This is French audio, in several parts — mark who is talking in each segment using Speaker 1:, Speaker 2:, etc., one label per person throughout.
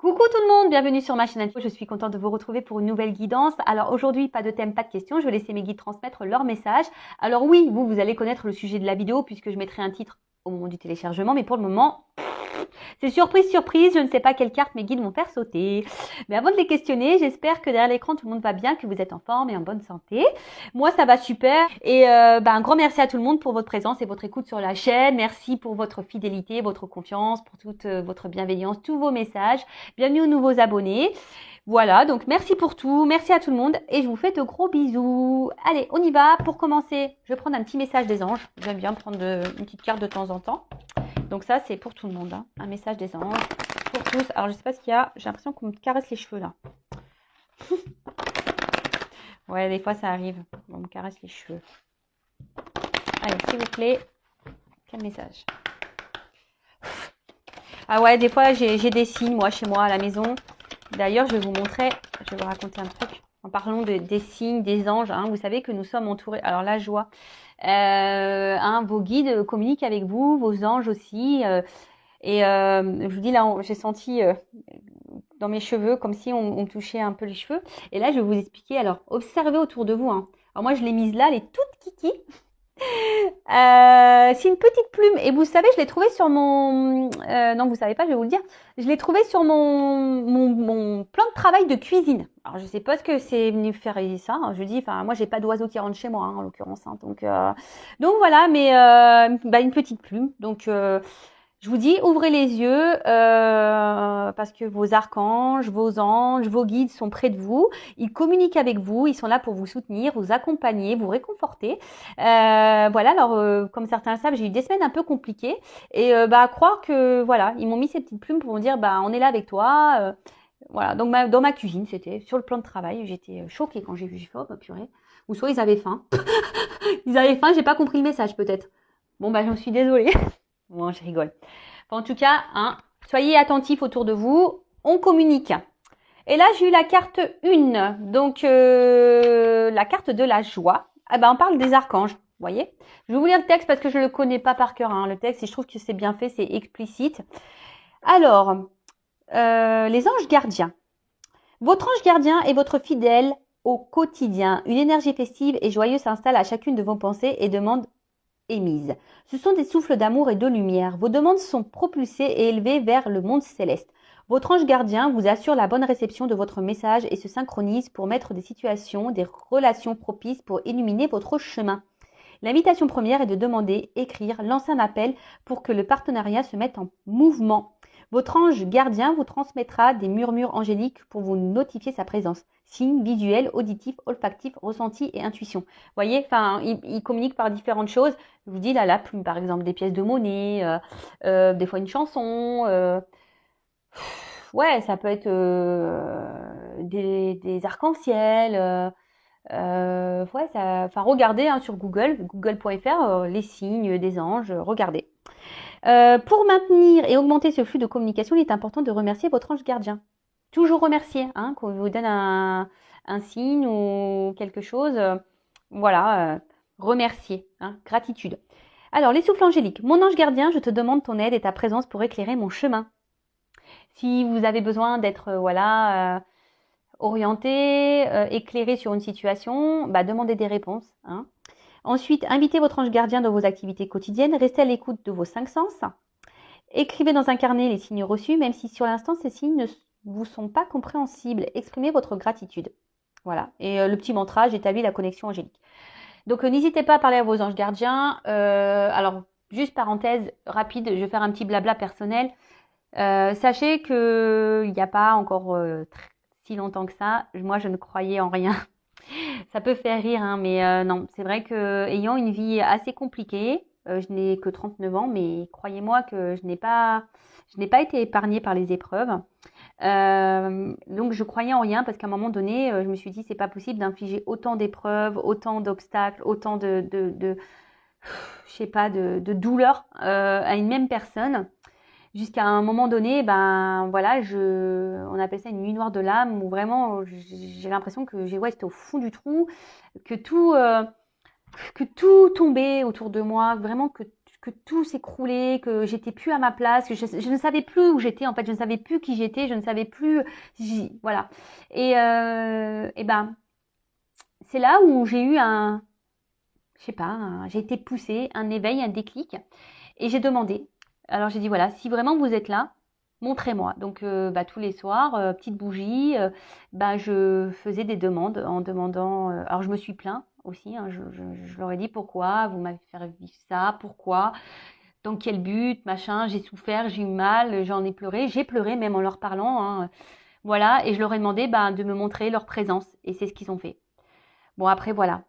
Speaker 1: Coucou tout le monde, bienvenue sur ma chaîne info. Je suis contente de vous retrouver pour une nouvelle guidance. Alors aujourd'hui, pas de thème, pas de questions. Je vais laisser mes guides transmettre leur message. Alors oui, vous allez connaître le sujet de la vidéo puisque je mettrai un titre au moment du téléchargement. Mais pour le moment, c'est surprise, surprise. Je ne sais pas quelle carte mes guides vont faire sauter. Mais avant de les questionner, j'espère que derrière l'écran, tout le monde va bien, que vous êtes en forme et en bonne santé. Moi, ça va super. Et un grand merci à tout le monde pour votre présence et votre écoute sur la chaîne. Merci pour votre fidélité, votre confiance, pour toute votre bienveillance, tous vos messages. Bienvenue aux nouveaux abonnés. Voilà, donc merci pour tout, merci à tout le monde et je vous fais de gros bisous. Allez, on y va. Pour commencer, je vais prendre un petit message des anges. J'aime bien prendre une petite carte de temps en temps. Donc ça, c'est pour tout le monde, hein. Un message des anges pour tous. Alors, je sais pas ce qu'il y a. J'ai l'impression qu'on me caresse les cheveux, là. Ouais, des fois, ça arrive. On me caresse les cheveux. Allez, s'il vous plaît. Quel message? Ah ouais, des fois, j'ai des signes, moi, chez moi, à la maison. D'ailleurs, je vais vous montrer, je vais vous raconter un truc. En parlant des signes, des anges, hein, vous savez que nous sommes entourés. Alors, la joie. Vos guides communiquent avec vous, vos anges aussi. Je vous dis, là, j'ai senti dans mes cheveux comme si on me touchait un peu les cheveux. Et là, je vais vous expliquer. Alors, observez autour de vous, hein. Alors, moi, je l'ai mise là, elle est toute kiki. C'est une petite plume. Et vous savez, je l'ai trouvée sur mon... non, vous savez pas, je vais vous le dire. Je l'ai trouvée sur mon plan de travail de cuisine. Alors, je sais pas ce que c'est venu faire ça. Je dis, enfin, moi, j'ai pas d'oiseau qui rentre chez moi, hein, en l'occurrence. Hein. Donc voilà, mais une petite plume. Donc, je vous dis, ouvrez les yeux parce que vos archanges, vos anges, vos guides sont près de vous. Ils communiquent avec vous. Ils sont là pour vous soutenir, vous accompagner, vous réconforter. Voilà, alors comme certains le savent, j'ai eu des semaines un peu compliquées. Et croire que, voilà, ils m'ont mis ces petites plumes pour me dire, on est là avec toi. Voilà, donc dans ma cuisine, c'était sur le plan de travail. J'étais choquée quand j'ai vu, j'ai fait, oh, purée. Ou soit ils avaient faim. Ils avaient faim, j'ai pas compris le message peut-être. Bon, j'en suis désolée. Bon, je rigole. Enfin, en tout cas, hein, soyez attentifs autour de vous. On communique. Et là, j'ai eu la carte 1. Donc, la carte de la joie. On parle des archanges. Vous voyez? Je vais vous lire le texte parce que je ne le connais pas par cœur, hein, le texte. Et je trouve que c'est bien fait, c'est explicite. Alors, les anges gardiens. Votre ange gardien est votre fidèle au quotidien. Une énergie festive et joyeuse s'installe à chacune de vos pensées et demande émises. Ce sont des souffles d'amour et de lumière. Vos demandes sont propulsées et élevées vers le monde céleste. Votre ange gardien vous assure la bonne réception de votre message et se synchronise pour mettre des situations, des relations propices pour illuminer votre chemin. L'invitation première est de demander, écrire, lancer un appel pour que le partenariat se mette en mouvement. Votre ange gardien vous transmettra des murmures angéliques pour vous notifier sa présence. Signes visuels, auditifs, olfactifs, ressentis et intuition. Vous voyez, il communique par différentes choses. Je vous dis là, la plume par exemple, des pièces de monnaie, des fois une chanson. Ouais, ça peut être des arcs-en-ciel. Ouais, regardez hein, sur Google, google.fr, les signes des anges, regardez. Pour maintenir et augmenter ce flux de communication, il est important de remercier votre ange gardien. Toujours remercier, hein, quand il vous donne un signe ou quelque chose. Remercier, hein, gratitude. Alors, les souffles angéliques. Mon ange gardien, je te demande ton aide et ta présence pour éclairer mon chemin. Si vous avez besoin d'être, orienté, éclairé sur une situation, demandez des réponses. Hein. Ensuite, invitez votre ange gardien dans vos activités quotidiennes. Restez à l'écoute de vos 5 sens. Écrivez dans un carnet les signes reçus, même si sur l'instant ces signes ne vous sont pas compréhensibles. Exprimez votre gratitude. Voilà. Et le petit mantra, j'établis la connexion angélique. Donc n'hésitez pas à parler à vos anges gardiens. Alors, juste parenthèse rapide, je vais faire un petit blabla personnel. Sachez qu'il n'y a pas encore si longtemps que ça, moi je ne croyais en rien. Ça peut faire rire, hein, mais non, c'est vrai que ayant une vie assez compliquée, je n'ai que 39 ans, mais croyez-moi que je n'ai pas été épargnée par les épreuves. Donc je croyais en rien parce qu'à un moment donné, je me suis dit c'est pas possible d'infliger autant d'épreuves, autant d'obstacles, autant de douleurs à une même personne. Jusqu'à un moment donné, on appelle ça une nuit noire de l'âme, où vraiment j'ai l'impression que j'étais au fond du trou, que tout tombait autour de moi, vraiment que que tout s'écroulait, que j'étais plus à ma place, que je ne savais plus où j'étais, en fait, je ne savais plus qui j'étais, je ne savais plus, voilà. Et ben, c'est là où j'ai eu je sais pas, j'ai été poussée, un éveil, un déclic, et j'ai demandé. Alors j'ai dit voilà, si vraiment vous êtes là, montrez-moi. Donc tous les soirs, petite bougie, je faisais des demandes en demandant. Alors je me suis plaint aussi, hein, je leur ai dit pourquoi vous m'avez fait vivre ça, pourquoi, dans quel but, machin. J'ai souffert, j'ai eu mal, j'en ai pleuré, j'ai pleuré même en leur parlant. Hein, voilà, et je leur ai demandé de me montrer leur présence, et c'est ce qu'ils ont fait. Bon après voilà,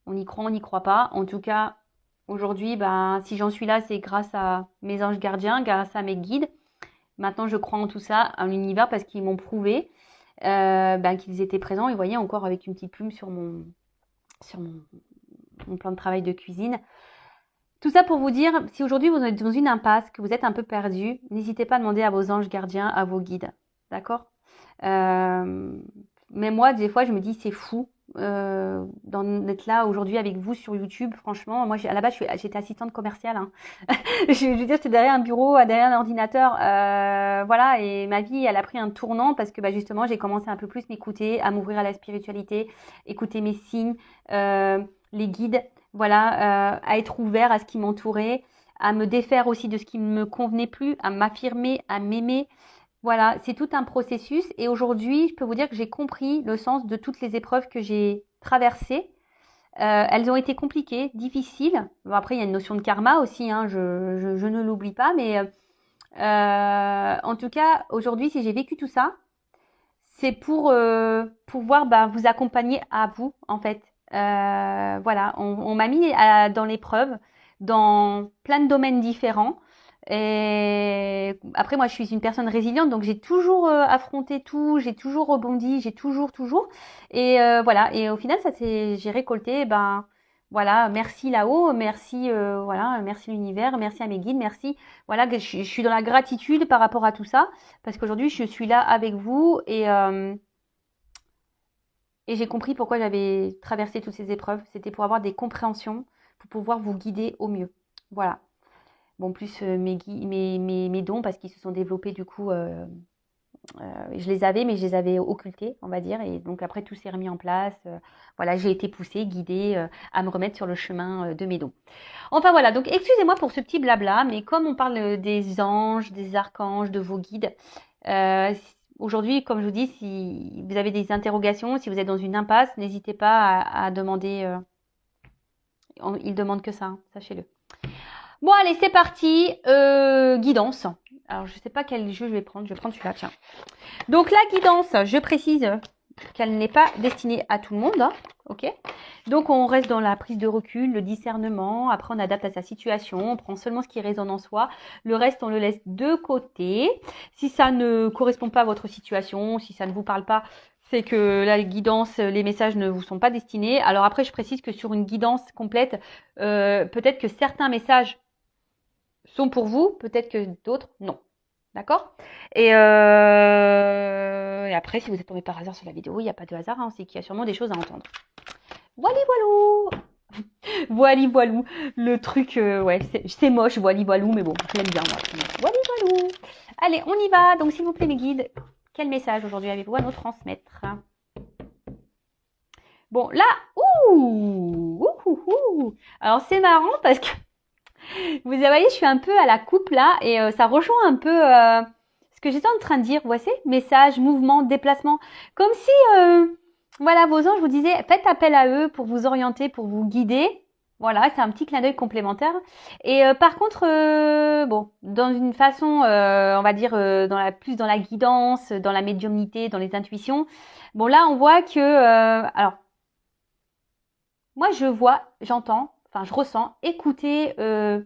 Speaker 1: on y croit, on n'y croit pas. En tout cas, aujourd'hui, si j'en suis là, c'est grâce à mes anges gardiens, grâce à mes guides. Maintenant, je crois en tout ça, à l'univers, parce qu'ils m'ont prouvé qu'ils étaient présents. Et vous voyez, encore avec une petite plume sur mon plan de travail de cuisine. Tout ça pour vous dire, si aujourd'hui vous êtes dans une impasse, que vous êtes un peu perdu, n'hésitez pas à demander à vos anges gardiens, à vos guides. D'accord Mais moi, des fois, je me dis, c'est fou d'être là aujourd'hui avec vous sur YouTube. Franchement, moi, à la base, j'étais assistante commerciale. Hein. je veux dire, j'étais derrière un bureau, derrière un ordinateur. Voilà, et ma vie, elle a pris un tournant parce que justement, j'ai commencé un peu plus m'écouter, à m'ouvrir à la spiritualité, écouter mes signes, les guides, voilà, à être ouvert à ce qui m'entourait, à me défaire aussi de ce qui ne me convenait plus, à m'affirmer, à m'aimer. Voilà, c'est tout un processus et aujourd'hui, je peux vous dire que j'ai compris le sens de toutes les épreuves que j'ai traversées. Elles ont été compliquées, difficiles. Bon, après, il y a une notion de karma aussi, hein, je ne l'oublie pas, mais en tout cas, aujourd'hui, si j'ai vécu tout ça, c'est pour pouvoir vous accompagner à vous, en fait. Voilà, on m'a mis dans l'épreuve, dans plein de domaines différents. Et après, moi, je suis une personne résiliente, donc j'ai toujours affronté tout, j'ai toujours rebondi, j'ai toujours. Et voilà. Et au final, j'ai récolté. Voilà, merci là-haut, merci, voilà, merci l'univers, merci à mes guides, merci. Voilà, que je suis dans la gratitude par rapport à tout ça, parce qu'aujourd'hui, je suis là avec vous et j'ai compris pourquoi j'avais traversé toutes ces épreuves. C'était pour avoir des compréhensions, pour pouvoir vous guider au mieux. Voilà. Bon, plus mes dons, parce qu'ils se sont développés du coup, je les avais, mais je les avais occultés, on va dire. Et donc après, tout s'est remis en place. Voilà, j'ai été poussée, guidée à me remettre sur le chemin de mes dons. Enfin voilà, donc excusez-moi pour ce petit blabla, mais comme on parle des anges, des archanges, de vos guides, aujourd'hui, comme je vous dis, si vous avez des interrogations, si vous êtes dans une impasse, n'hésitez pas à demander. Ils demandent que ça, hein, sachez-le. Bon, allez, c'est parti. Guidance. Alors, je ne sais pas quel jeu je vais prendre. Je vais prendre celui-là, tiens. Donc, la guidance, je précise qu'elle n'est pas destinée à tout le monde. Hein, ok. Donc, on reste dans la prise de recul, le discernement. Après, on adapte à sa situation. On prend seulement ce qui résonne en soi. Le reste, on le laisse de côté. Si ça ne correspond pas à votre situation, si ça ne vous parle pas, c'est que la guidance, les messages ne vous sont pas destinés. Alors après, je précise que sur une guidance complète, peut-être que certains messages sont pour vous, peut-être que d'autres, non. D'accord et après, si vous êtes tombé par hasard sur la vidéo, il n'y a pas de hasard, hein, c'est qu'il y a sûrement des choses à entendre. Voili voilou. Voili voilou. Le truc, ouais, c'est moche, voili voilou, mais bon, je l'aime bien, moi. Voili voilou. Allez, on y va. Donc, s'il vous plaît, mes guides, quel message aujourd'hui avez-vous à nous transmettre? Bon, là, alors c'est marrant parce que vous voyez, je suis un peu à la coupe là et ça rejoint un peu ce que j'étais en train de dire. Vous voyez, message, mouvement, déplacement. Comme si, voilà, vos anges vous disaient, faites appel à eux pour vous orienter, pour vous guider. Voilà, c'est un petit clin d'œil complémentaire. Et par contre, bon, dans une façon, on va dire, plus dans la guidance, dans la médiumnité, dans les intuitions. Bon, là, on voit que, alors, moi, je vois, j'entends, enfin, je ressens, écoutez-vous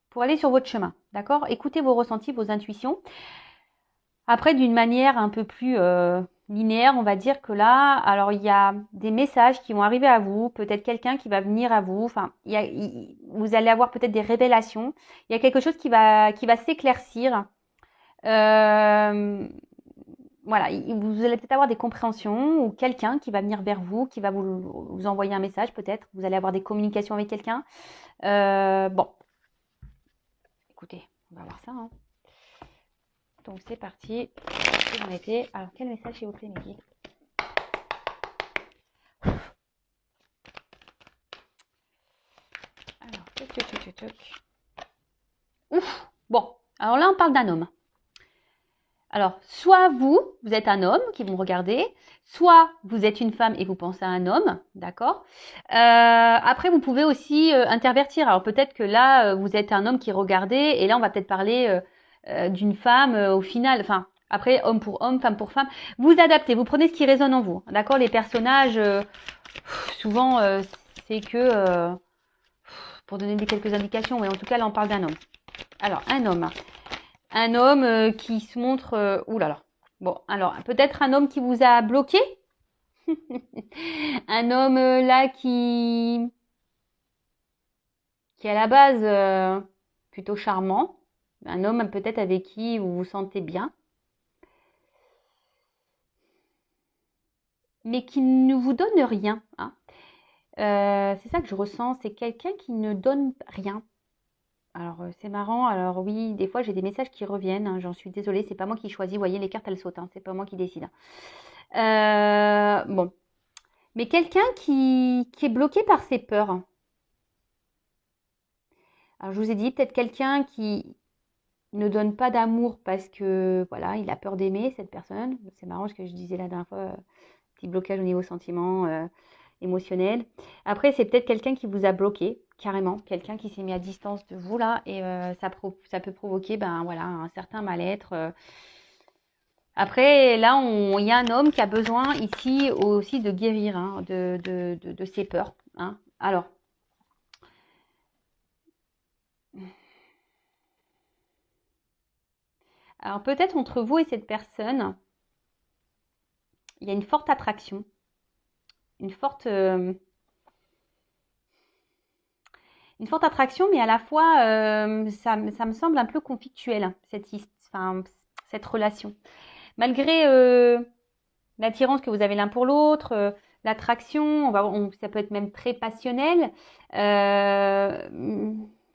Speaker 1: pour aller sur votre chemin, d'accord? Écoutez vos ressentis, vos intuitions. Après, d'une manière un peu plus linéaire, on va dire que là, alors il y a des messages qui vont arriver à vous, peut-être quelqu'un qui va venir à vous, enfin, vous allez avoir peut-être des révélations. Il y a quelque chose qui va s'éclaircir. voilà, vous allez peut-être avoir des compréhensions ou quelqu'un qui va venir vers vous, qui va vous envoyer un message peut-être. Vous allez avoir des communications avec quelqu'un. Bon, écoutez, on va voir ça. Hein. Donc c'est parti. J'en étais. Alors quel message s'il vous plaît, Mehdi? Alors, ouf. Bon, alors là on parle d'un homme. Alors, soit vous êtes un homme qui vous me regardez, soit vous êtes une femme et vous pensez à un homme, d'accord. Après, vous pouvez aussi intervertir. Alors peut-être que là, vous êtes un homme qui regardait, et là, on va peut-être parler d'une femme au final. Enfin, après, homme pour homme, femme pour femme. Vous adaptez, vous prenez ce qui résonne en vous, d'accord. Les personnages, souvent, c'est que pour donner quelques indications, mais en tout cas, là, on parle d'un homme. Alors, un homme. Un homme qui se montre... ouh là là. Bon, alors, peut-être un homme qui vous a bloqué. Un homme là qui est à la base plutôt charmant. Un homme peut-être avec qui vous vous sentez bien. Mais qui ne vous donne rien. Hein. C'est ça que je ressens. C'est quelqu'un qui ne donne rien. Alors, c'est marrant. Alors oui, des fois, j'ai des messages qui reviennent. Hein. J'en suis désolée. C'est pas moi qui choisis. Vous voyez, les cartes, elles sautent. Hein. C'est pas moi qui décide. Bon. Mais quelqu'un qui est bloqué par ses peurs. Alors, je vous ai dit, peut-être quelqu'un qui ne donne pas d'amour parce que, voilà, il a peur d'aimer cette personne. C'est marrant ce que je disais la dernière fois, petit blocage au niveau sentiment, émotionnel. Après, c'est peut-être quelqu'un qui vous a bloqué, carrément. Quelqu'un qui s'est mis à distance de vous, là, et ça peut provoquer, ben voilà, un certain mal-être. Après, là, il y a un homme qui a besoin ici aussi de guérir hein, de ses peurs. Hein. Alors, peut-être entre vous et cette personne, il y a une forte attraction, une forte attraction, mais à la fois, ça me semble un peu conflictuel, cette relation. Malgré l'attirance que vous avez l'un pour l'autre, l'attraction, ça peut être même très passionnel.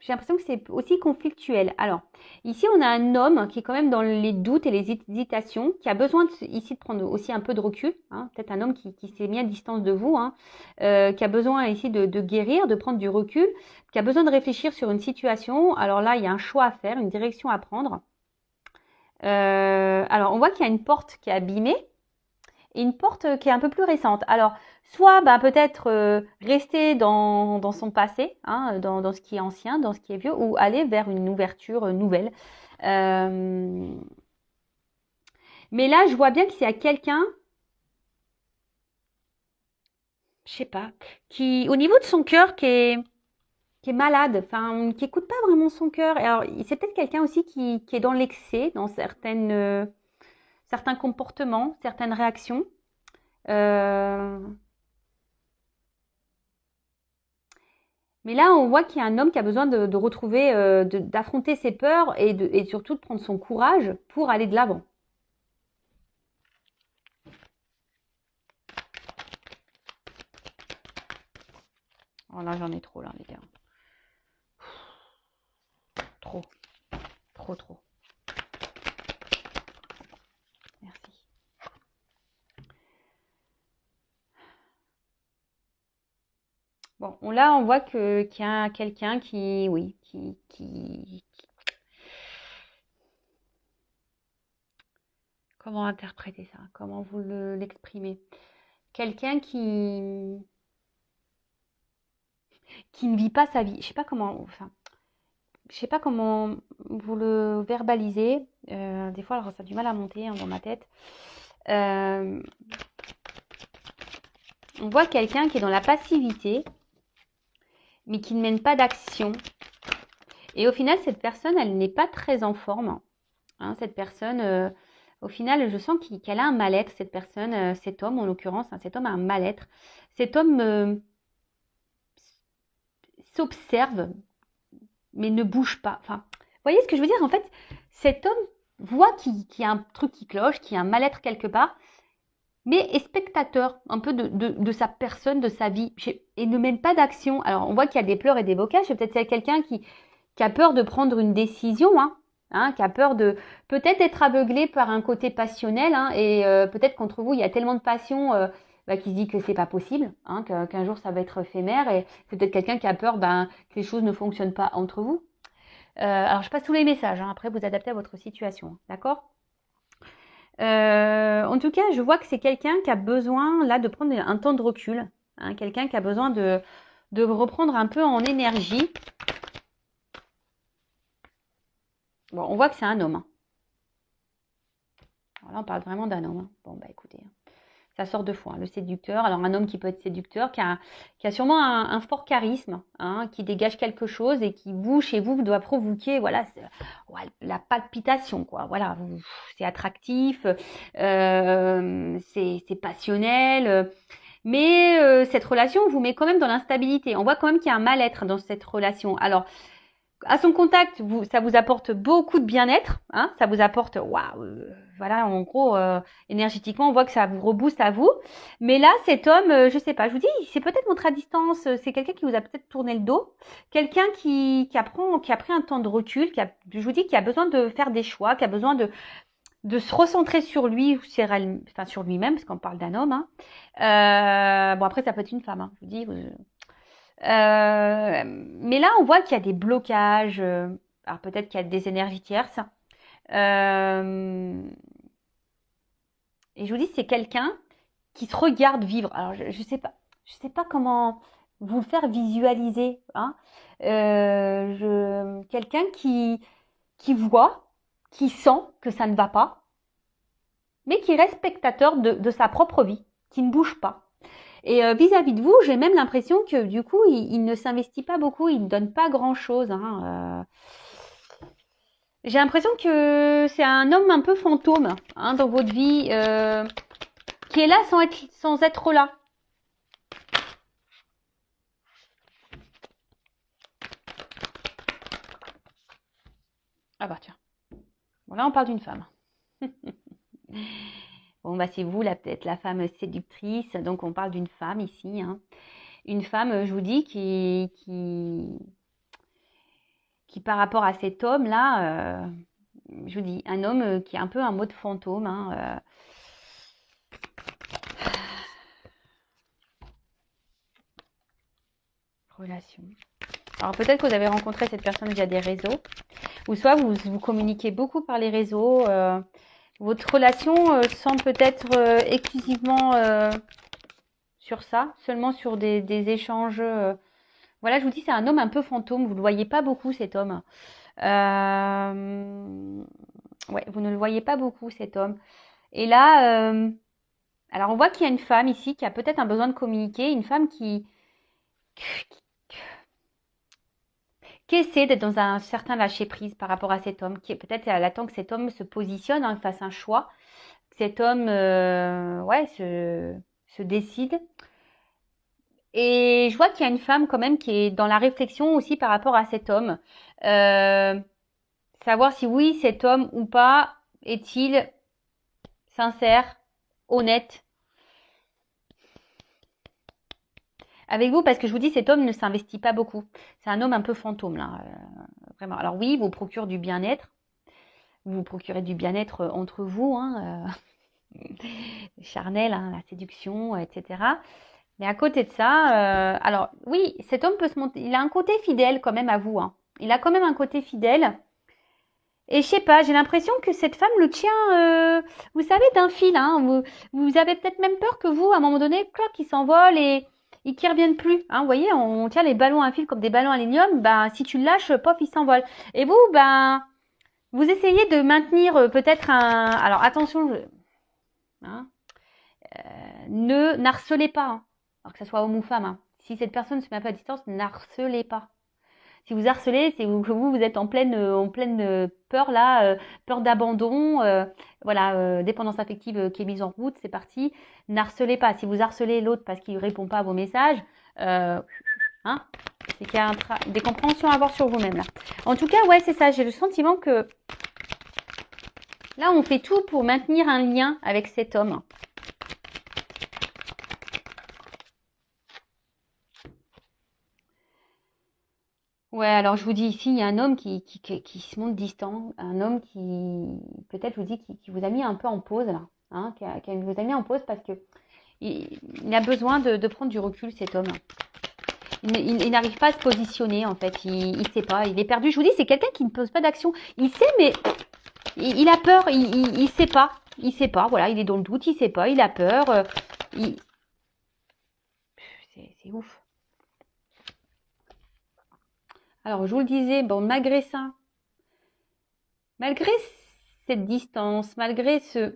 Speaker 1: J'ai l'impression que c'est aussi conflictuel. Alors, ici, on a un homme qui est quand même dans les doutes et les hésitations, qui a besoin ici de prendre aussi un peu de recul. Hein, peut-être un homme qui s'est mis à distance de vous, hein, qui a besoin ici de guérir, de prendre du recul, qui a besoin de réfléchir sur une situation. Alors là, il y a un choix à faire, une direction à prendre. Alors, on voit qu'il y a une porte qui est abîmée et une porte qui est un peu plus récente. Alors, soit peut-être rester dans son passé, hein, dans ce qui est ancien, dans ce qui est vieux, ou aller vers une ouverture nouvelle. Mais là, je vois bien que s'il y a quelqu'un, je sais pas, qui, au niveau de son cœur, qui est malade, enfin, qui écoute pas vraiment son cœur. Et alors, c'est peut-être quelqu'un aussi qui est dans l'excès, dans certains comportements, certaines réactions. Euh, Mais là, on voit qu'il y a un homme qui a besoin de retrouver, d'affronter ses peurs et surtout de prendre son courage pour aller de l'avant. Oh là, j'en ai trop, là, les gars. Trop, trop, trop. Merci. Bon, là, on voit qu'il y a quelqu'un qui, oui, comment interpréter ça? Comment vous l'exprimez? Quelqu'un qui ne vit pas sa vie. Je sais pas comment vous le verbalisez. Des fois, alors, ça a du mal à monter hein, dans ma tête. On voit quelqu'un qui est dans la passivité, mais qui ne mène pas d'action. Et au final, cette personne, elle n'est pas très en forme. Hein, cette personne, au final, je sens qu'elle a un mal-être, cette personne, cet homme en l'occurrence, hein, cet homme a un mal-être. Cet homme s'observe, mais ne bouge pas. Enfin, vous voyez ce que je veux dire? En fait, cet homme voit qu'il y a un truc qui cloche, qu'il y a un mal-être quelque part, mais est spectateur un peu de sa personne, de sa vie, et ne mène pas d'action. Alors, on voit qu'il y a des pleurs et des bocages. Peut-être c'est quelqu'un qui a peur de prendre une décision, qui a peur de peut-être être aveuglé par un côté passionnel, et peut-être qu'entre vous, il y a tellement de passion qui se dit que c'est pas possible, qu'un jour ça va être éphémère, et c'est peut-être quelqu'un qui a peur que les choses ne fonctionnent pas entre vous. Alors, je passe tous les messages, après vous adaptez à votre situation, d'accord? En tout cas, je vois que c'est quelqu'un qui a besoin là de prendre un temps de recul, quelqu'un qui a besoin de reprendre un peu en énergie. Bon, on voit que c'est un homme. Alors là, on parle vraiment d'un homme. Bon, bah écoutez, ça sort 2 fois, le séducteur. Alors, un homme qui peut être séducteur, qui a sûrement un fort charisme, qui dégage quelque chose et qui, vous, chez vous, doit provoquer, voilà, la palpitation, quoi. Voilà, c'est attractif, c'est passionnel. Mais cette relation vous met quand même dans l'instabilité. On voit quand même qu'il y a un mal-être dans cette relation. Alors, à son contact, ça vous apporte beaucoup de bien-être, ça vous apporte, voilà, en gros, énergétiquement, on voit que ça vous rebooste à vous. Mais là, cet homme, je sais pas, je vous dis, c'est peut-être montré à distance, c'est quelqu'un qui vous a peut-être tourné le dos, quelqu'un qui a pris un temps de recul, je vous dis, qui a besoin de faire des choix, qui a besoin de se recentrer sur lui, sur lui-même, parce qu'on parle d'un homme. Bon, après, ça peut être une femme, je vous dis. Mais là, on voit qu'il y a des blocages. Alors peut-être qu'il y a des énergies tierces. Et je vous dis, c'est quelqu'un qui se regarde vivre. Alors je sais pas comment vous le faire visualiser. Quelqu'un qui voit, qui sent que ça ne va pas, mais qui reste spectateur de sa propre vie, qui ne bouge pas. Et vis-à-vis de vous, j'ai même l'impression que du coup, il ne s'investit pas beaucoup, il ne donne pas grand-chose. J'ai l'impression que c'est un homme un peu fantôme dans votre vie, qui est là sans être là. Ah bah tiens, bon là on parle d'une femme. Bon bah c'est vous là peut-être la femme séductrice, donc on parle d'une femme ici. Une femme, je vous dis, qui par rapport à cet homme là, je vous dis, un homme qui est un peu un mode fantôme. Relation. Alors peut-être que vous avez rencontré cette personne via des réseaux, ou soit vous communiquez beaucoup par les réseaux. Votre relation semble peut-être exclusivement sur ça, seulement sur des échanges. Voilà, je vous dis, c'est un homme un peu fantôme. Vous ne le voyez pas beaucoup, cet homme. Ouais, vous ne le voyez pas beaucoup, cet homme. Et là, alors on voit qu'il y a une femme ici qui a peut-être un besoin de communiquer, une femme qui essaie d'être dans un certain lâcher-prise par rapport à cet homme, qui peut-être elle attend que cet homme se positionne, fasse un choix, que cet homme se décide. Et je vois qu'il y a une femme quand même qui est dans la réflexion aussi par rapport à cet homme. Savoir si oui, cet homme ou pas est-il sincère, honnête avec vous, parce que je vous dis, cet homme ne s'investit pas beaucoup. C'est un homme un peu fantôme, là, vraiment. Alors oui, il vous procure du bien-être. Vous procurez du bien-être entre vous, charnel, la séduction, etc. Mais à côté de ça, alors oui, cet homme peut se monter. Il a un côté fidèle quand même à vous. Il a quand même un côté fidèle. Et je sais pas, j'ai l'impression que cette femme le tient, vous savez, d'un fil. Vous avez peut-être même peur que vous, à un moment donné, clac, il s'envole et qu'il ne revienne plus. Vous voyez, on tient les ballons à fil comme des ballons à aluminium. Si tu le lâches, pof, il s'envole. Et vous, vous essayez de maintenir peut-être un. Alors attention, ne n'harcelez pas, alors que ce soit homme ou femme. Si cette personne ne se met pas à distance, n'harcelez pas. Si vous harcelez, c'est que vous êtes en pleine peur là, peur d'abandon, dépendance affective qui est mise en route, c'est parti. N'harcelez pas. Si vous harcelez l'autre parce qu'il ne répond pas à vos messages, c'est qu'il y a des compréhensions à avoir sur vous-même là. En tout cas, ouais, c'est ça. J'ai le sentiment que Là, on fait tout pour maintenir un lien avec cet homme. Ouais, alors je vous dis ici, il y a un homme qui se montre distant, un homme qui, peut-être, je vous dis, qui vous a mis un peu en pause, là, hein, qui vous a mis en pause parce que il a besoin de prendre du recul, cet homme. Il n'arrive pas à se positionner, en fait, il ne sait pas, il est perdu. Je vous dis, c'est quelqu'un qui ne pose pas d'action. Il sait, mais il a peur, il sait pas. Il sait pas, voilà, il est dans le doute, il sait pas, il a peur. Il... C'est ouf. Alors, je vous le disais, bon, malgré ça, malgré cette distance, malgré je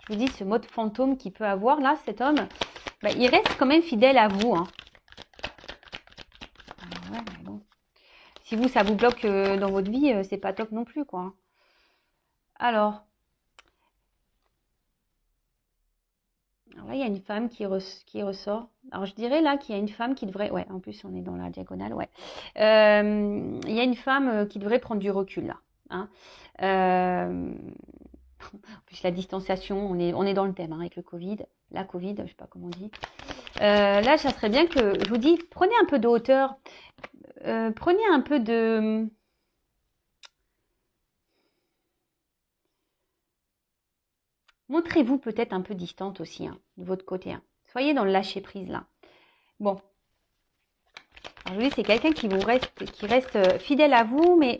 Speaker 1: vous dis, ce mode fantôme qu'il peut avoir, là, cet homme, bah, il reste quand même fidèle à vous. Hein. Alors, ouais, mais bon. Si vous, ça vous bloque dans votre vie, c'est pas top non plus, quoi. Alors là, il y a une femme qui ressort. Alors, je dirais là qu'il y a une femme qui devrait... Ouais, en plus, on est dans la diagonale, ouais. Il y a une femme qui devrait prendre du recul, là. Hein. En plus, la distanciation, on est dans le thème, hein, avec le Covid. La Covid, je sais pas comment on dit. Là, ça serait bien que... Je vous dis, prenez un peu de hauteur. Prenez un peu de... Montrez-vous peut-être un peu distante aussi, hein, de votre côté. Hein. Soyez dans le lâcher-prise, là. Bon. Alors, je vous dis, c'est quelqu'un qui reste fidèle à vous, mais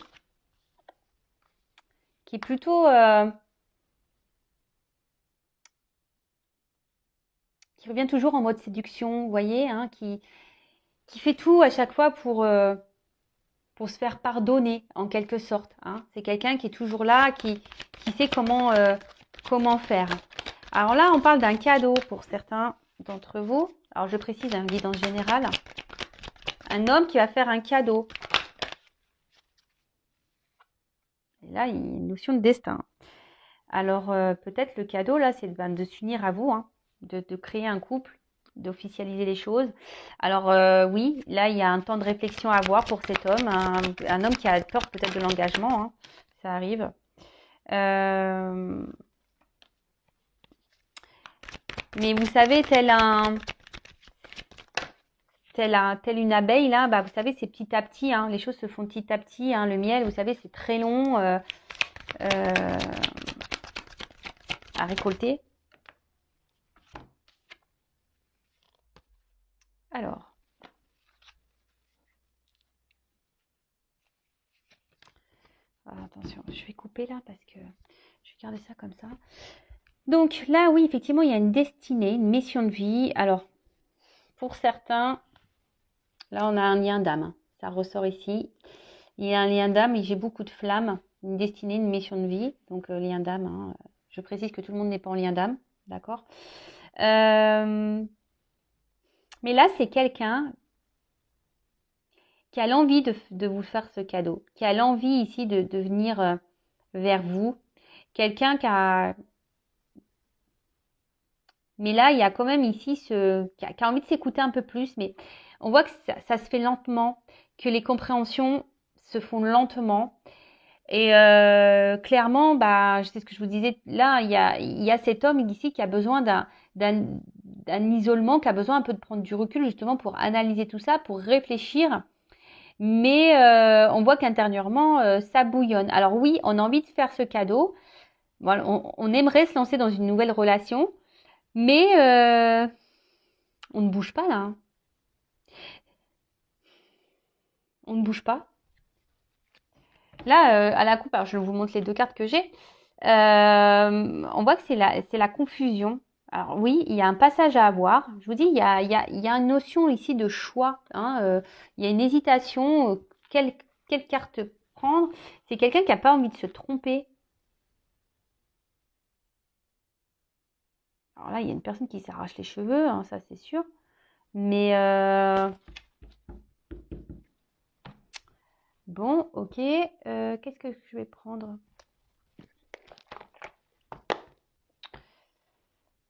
Speaker 1: qui est plutôt... qui revient toujours en mode séduction, vous voyez, hein, qui fait tout à chaque fois pour se faire pardonner, en quelque sorte. Hein. C'est quelqu'un qui est toujours là, qui sait comment faire. Alors là, on parle d'un cadeau pour certains d'entre vous. Alors, je précise un guide en général. Un homme qui va faire un cadeau. Et là, il y a une notion de destin. Alors, peut-être le cadeau, là, c'est de s'unir à vous, hein, de créer un couple, d'officialiser les choses. Alors, oui, là, il y a un temps de réflexion à avoir pour cet homme, un homme qui a peur peut-être de l'engagement, hein, ça arrive. Mais vous savez, telle une abeille, là, bah, vous savez, c'est petit à petit, hein, les choses se font petit à petit. Hein, le miel, vous savez, c'est très long à récolter. Alors, attention, je vais couper là parce que je vais garder ça comme ça. Donc là, oui, effectivement, il y a une destinée, une mission de vie. Alors, pour certains, là, on a un lien d'âme. Ça ressort ici. Il y a un lien d'âme et j'ai beaucoup de flammes. Une destinée, une mission de vie. Donc, lien d'âme. Hein. Je précise que tout le monde n'est pas en lien d'âme. D'accord. Mais là, c'est quelqu'un qui a l'envie de vous faire ce cadeau. Qui a l'envie ici de venir vers vous. Quelqu'un qui a... Mais là, il y a quand même ici qui a envie de s'écouter un peu plus, mais on voit que ça se fait lentement, que les compréhensions se font lentement. Et clairement, bah, c'est ce que je vous disais, là, il y a cet homme ici qui a besoin d'un isolement, qui a besoin un peu de prendre du recul justement pour analyser tout ça, pour réfléchir. Mais on voit qu'intérieurement, ça bouillonne. Alors oui, on a envie de faire ce cadeau. Voilà, on aimerait se lancer dans une nouvelle relation. Mais on ne bouge pas là. Hein. On ne bouge pas. Là, à la coupe, alors je vous montre les deux cartes que j'ai. On voit que c'est la confusion. Alors oui, il y a un passage à avoir. Je vous dis, il y a une notion ici de choix. Hein, il y a une hésitation. Quelle carte prendre? C'est quelqu'un qui n'a pas envie de se tromper. Alors là, il y a une personne qui s'arrache les cheveux, hein, ça c'est sûr. Mais bon, ok. Qu'est-ce que je vais prendre?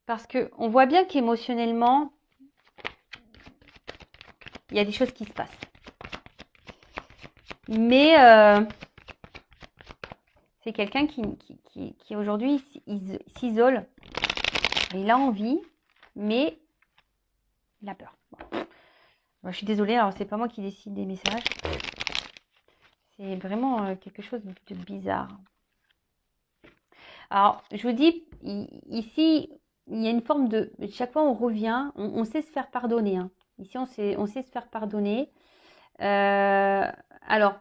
Speaker 1: Parce que on voit bien qu'émotionnellement, il y a des choses qui se passent. Mais c'est quelqu'un qui aujourd'hui s'isole. Il a envie, mais il a peur. Bon. Bon, je suis désolée, alors c'est pas moi qui décide des messages. C'est vraiment quelque chose de bizarre. Alors, je vous dis, ici, il y a une forme de... Chaque fois, on revient, on sait se faire pardonner. Hein. Ici, on sait se faire pardonner. Alors,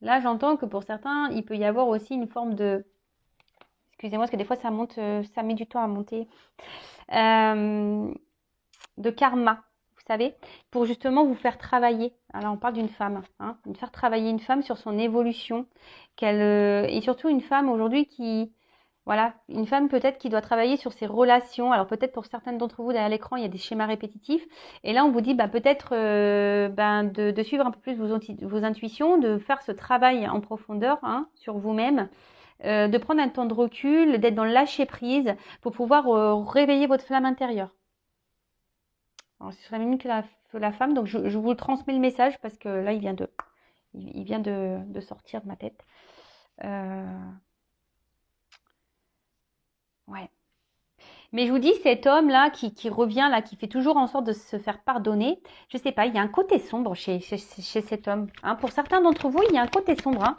Speaker 1: là, j'entends que pour certains, il peut y avoir aussi une forme de... Excusez-moi, parce que des fois, ça monte, ça met du temps à monter. De karma, vous savez, pour justement vous faire travailler. Alors, on parle d'une femme, hein, de faire travailler une femme sur son évolution. Et surtout une femme aujourd'hui qui... Voilà, une femme peut-être qui doit travailler sur ses relations. Alors peut-être pour certaines d'entre vous derrière l'écran, il y a des schémas répétitifs. Et là, on vous dit peut-être de suivre un peu plus vos intuitions, de faire ce travail en profondeur hein, sur vous-même, de prendre un temps de recul, d'être dans le lâcher prise pour pouvoir réveiller votre flamme intérieure. Alors ce serait mieux que la femme, donc je vous transmets le message parce que là, il vient de sortir de ma tête. Ouais. Mais je vous dis, cet homme-là qui revient, là, qui fait toujours en sorte de se faire pardonner, je sais pas, il y a un côté sombre chez cet homme. Hein. Pour certains d'entre vous, il y a un côté sombre. Hein.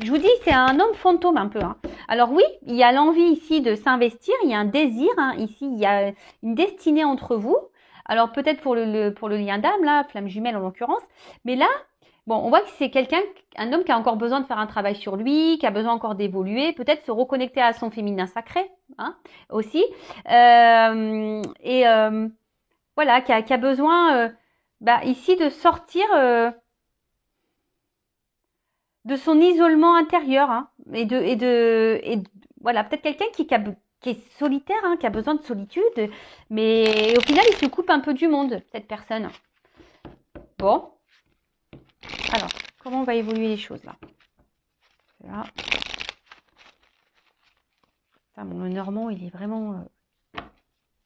Speaker 1: Je vous dis, c'est un homme fantôme un peu. Hein. Alors oui, il y a l'envie ici de s'investir, il y a un désir. Hein. Ici, il y a une destinée entre vous. Alors peut-être pour le lien d'âme, là, flamme jumelle en l'occurrence. Mais là, bon, on voit que c'est un homme qui a encore besoin de faire un travail sur lui, qui a besoin encore d'évoluer, peut-être se reconnecter à son féminin sacré, hein, aussi. Voilà, qui a besoin ici de sortir de son isolement intérieur, hein, voilà, peut-être quelqu'un qui est solitaire, hein, qui a besoin de solitude, mais au final, il se coupe un peu du monde, cette personne. Bon. Alors, comment on va évoluer les choses là? Là. Enfin, mon Normand, il est vraiment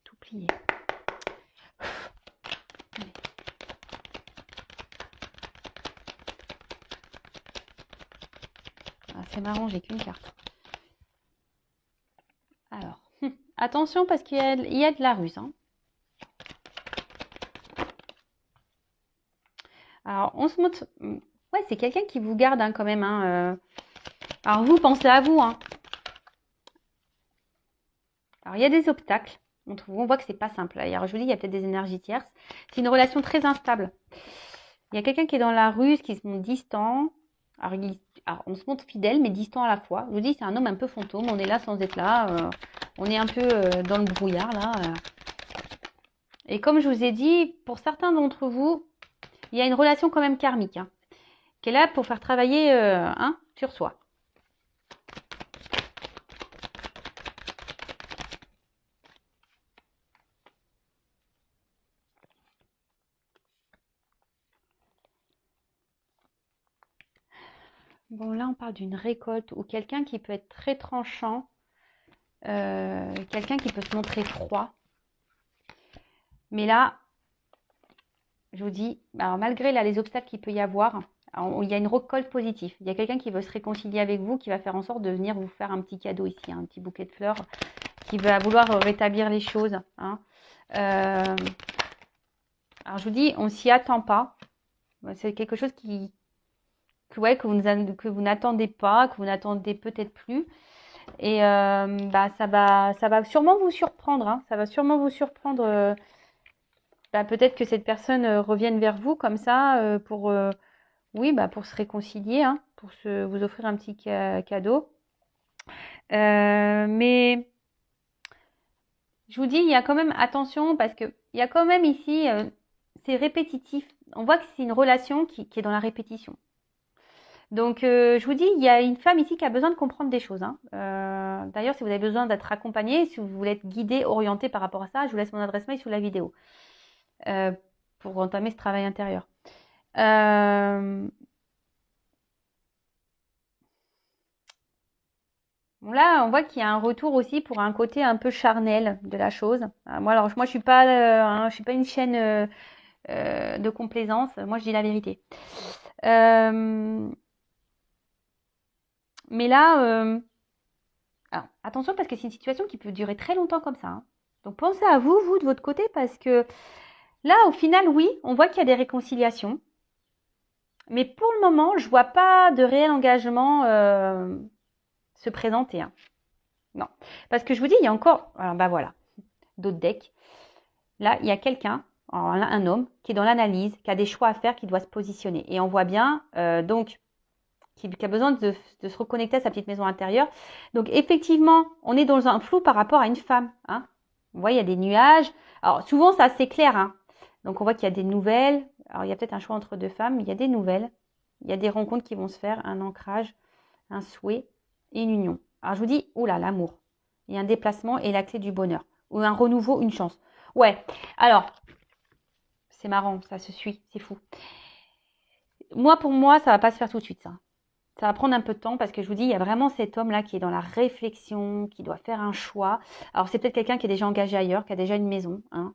Speaker 1: tout plié. Ah, c'est marrant, j'ai qu'une carte. Alors, attention parce qu'il y a de la ruse. Hein. Alors, on se montre... Ouais, c'est quelqu'un qui vous garde hein, quand même. Hein, Alors, vous, pensez à vous. Hein. Alors, il y a des obstacles. On voit que c'est pas simple. Alors, je vous dis, il y a peut-être des énergies tierces. C'est une relation très instable. Il y a quelqu'un qui est dans la ruse, qui se montre distant. Alors, on se montre fidèle, mais distant à la fois. Je vous dis, c'est un homme un peu fantôme. On est là sans être là. On est un peu dans le brouillard, là. Et comme je vous ai dit, pour certains d'entre vous, il y a une relation quand même karmique, hein, qui est là pour faire travailler sur soi. Bon, là, on parle d'une récolte ou quelqu'un qui peut être très tranchant, quelqu'un qui peut se montrer froid. Mais là, je vous dis, alors malgré là, les obstacles qu'il peut y avoir, il y a une récolte positive. Il y a quelqu'un qui veut se réconcilier avec vous, qui va faire en sorte de venir vous faire un petit cadeau ici, un petit bouquet de fleurs, qui va vouloir rétablir les choses. Hein. Alors je vous dis, on s'y attend pas. C'est quelque chose que vous n'attendez pas, que vous n'attendez peut-être plus. Et ça va sûrement vous surprendre. Hein. Ça va sûrement vous surprendre. Peut-être que cette personne revienne vers vous comme ça pour se réconcilier, hein, pour vous offrir un petit cadeau. Mais je vous dis, il y a quand même attention parce que il y a quand même ici, c'est répétitif. On voit que c'est une relation qui est dans la répétition. Donc, je vous dis, il y a une femme ici qui a besoin de comprendre des choses. Hein. D'ailleurs, si vous avez besoin d'être accompagné, si vous voulez être guidé, orienté par rapport à ça, je vous laisse mon adresse mail sous la vidéo pour entamer ce travail intérieur. Bon, là, on voit qu'il y a un retour aussi pour un côté un peu charnel de la chose. Moi, je suis pas une chaîne de complaisance. Moi, je dis la vérité. Mais là, alors, attention parce que c'est une situation qui peut durer très longtemps comme ça, hein. Donc pensez à vous, de votre côté, parce que là, au final, oui, on voit qu'il y a des réconciliations. Mais pour le moment, je vois pas de réel engagement se présenter, hein. Non. Parce que je vous dis, il y a encore, alors bah voilà, d'autres decks. Là, il y a quelqu'un, un homme, qui est dans l'analyse, qui a des choix à faire, qui doit se positionner. Et on voit bien, donc, qui a besoin de se reconnecter à sa petite maison intérieure. Donc, effectivement, on est dans un flou par rapport à une femme, hein. Vous voyez, il y a des nuages. Alors, souvent, c'est assez clair, hein. Donc, on voit qu'il y a des nouvelles. Alors, il y a peut-être un choix entre deux femmes, mais il y a des nouvelles. Il y a des rencontres qui vont se faire, un ancrage, un souhait et une union. Alors, je vous dis, oula, l'amour. Il y a un déplacement et la clé du bonheur. Ou un renouveau, une chance. Ouais, alors, c'est marrant, ça se suit, c'est fou. Moi, pour moi, ça va pas se faire tout de suite, ça. Ça va prendre un peu de temps parce que je vous dis, il y a vraiment cet homme-là qui est dans la réflexion, qui doit faire un choix. Alors, c'est peut-être quelqu'un qui est déjà engagé ailleurs, qui a déjà une maison, hein.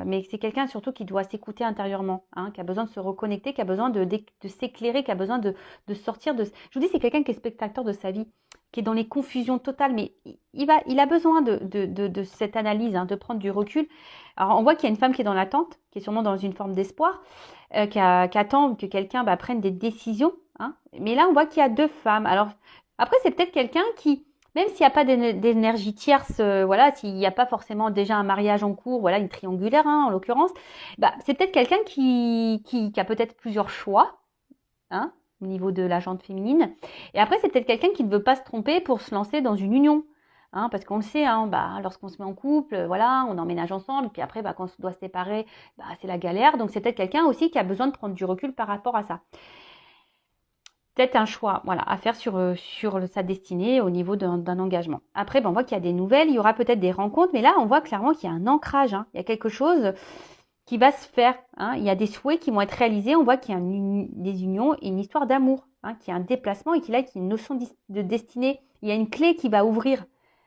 Speaker 1: Mais c'est quelqu'un surtout qui doit s'écouter intérieurement, hein, qui a besoin de se reconnecter, qui a besoin de s'éclairer, qui a besoin de sortir de... Je vous dis, c'est quelqu'un qui est spectateur de sa vie, qui est dans les confusions totales, mais il a besoin de cette analyse, hein, de prendre du recul. Alors, on voit qu'il y a une femme qui est dans l'attente, qui est sûrement dans une forme d'espoir, qui attend que quelqu'un prenne des décisions, hein. Mais là, on voit qu'il y a deux femmes. Alors, après, c'est peut-être quelqu'un qui, même s'il n'y a pas d'énergie tierce, voilà, s'il n'y a pas forcément déjà un mariage en cours, voilà, une triangulaire, hein, en l'occurrence, c'est peut-être quelqu'un qui a peut-être plusieurs choix, hein, au niveau de la jante féminine. Et après, c'est peut-être quelqu'un qui ne veut pas se tromper pour se lancer dans une union. Hein, parce qu'on le sait, hein, lorsqu'on se met en couple, voilà, on emménage ensemble, puis après, quand on doit se séparer, c'est la galère. Donc, c'est peut-être quelqu'un aussi qui a besoin de prendre du recul par rapport à ça. Peut-être un choix, voilà, à faire sur sa destinée au niveau d'un engagement. Après, on voit qu'il y a des nouvelles, il y aura peut-être des rencontres, mais là, on voit clairement qu'il y a un ancrage, hein. Il y a quelque chose qui va se faire, hein. Il y a des souhaits qui vont être réalisés. On voit qu'il y a des unions et une histoire d'amour, hein, qu'il y a un déplacement et qu'il y a une notion de destinée. Il y a une clé qui va ouvrir,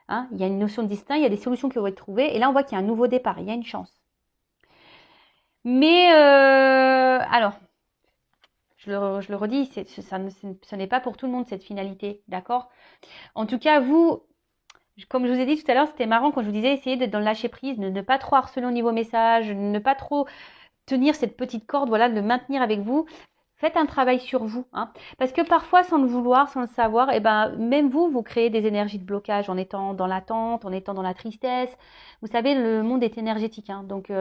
Speaker 1: hein. Il y a une notion de destin, il y a des solutions qui vont être trouvées. Et là, on voit qu'il y a un nouveau départ, il y a une chance. Mais alors, je le redis, ce n'est pas pour tout le monde cette finalité, d'accord? En tout cas, vous, comme je vous ai dit tout à l'heure, c'était marrant quand je vous disais essayez d'être dans le lâcher prise, ne pas trop harceler au niveau message, ne pas trop tenir cette petite corde, voilà, de le maintenir avec vous. Faites un travail sur vous, hein, parce que parfois, sans le vouloir, sans le savoir, même vous créez des énergies de blocage en étant dans l'attente, en étant dans la tristesse. Vous savez, le monde est énergétique, hein, donc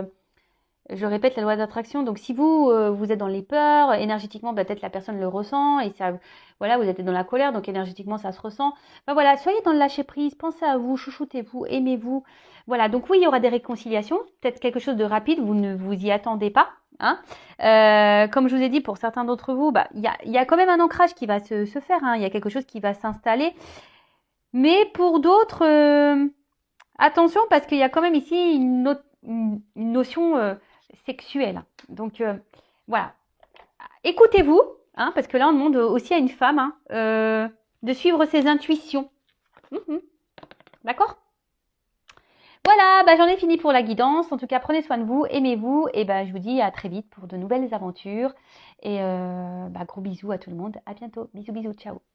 Speaker 1: je répète la loi d'attraction. Donc si vous êtes dans les peurs, énergétiquement, peut-être la personne le ressent et ça, voilà, vous êtes dans la colère, donc énergétiquement ça se ressent. Voilà, soyez dans le lâcher prise, pensez à vous, chouchoutez-vous, aimez-vous. Voilà, donc oui, il y aura des réconciliations, peut-être quelque chose de rapide, vous ne vous y attendez pas, hein. Comme je vous ai dit, pour certains d'entre vous, il y a quand même un ancrage qui va se faire, hein. Il y a quelque chose qui va s'installer. Mais pour d'autres, attention parce qu'il y a quand même ici une notion sexuelle. Donc voilà, écoutez-vous, hein, parce que là on demande aussi à une femme, hein, de suivre ses intuitions. D'accord? Voilà, j'en ai fini pour la guidance. En tout cas, prenez soin de vous, aimez-vous, et je vous dis à très vite pour de nouvelles aventures. Et gros bisous à tout le monde. À bientôt. Bisous, bisous, ciao.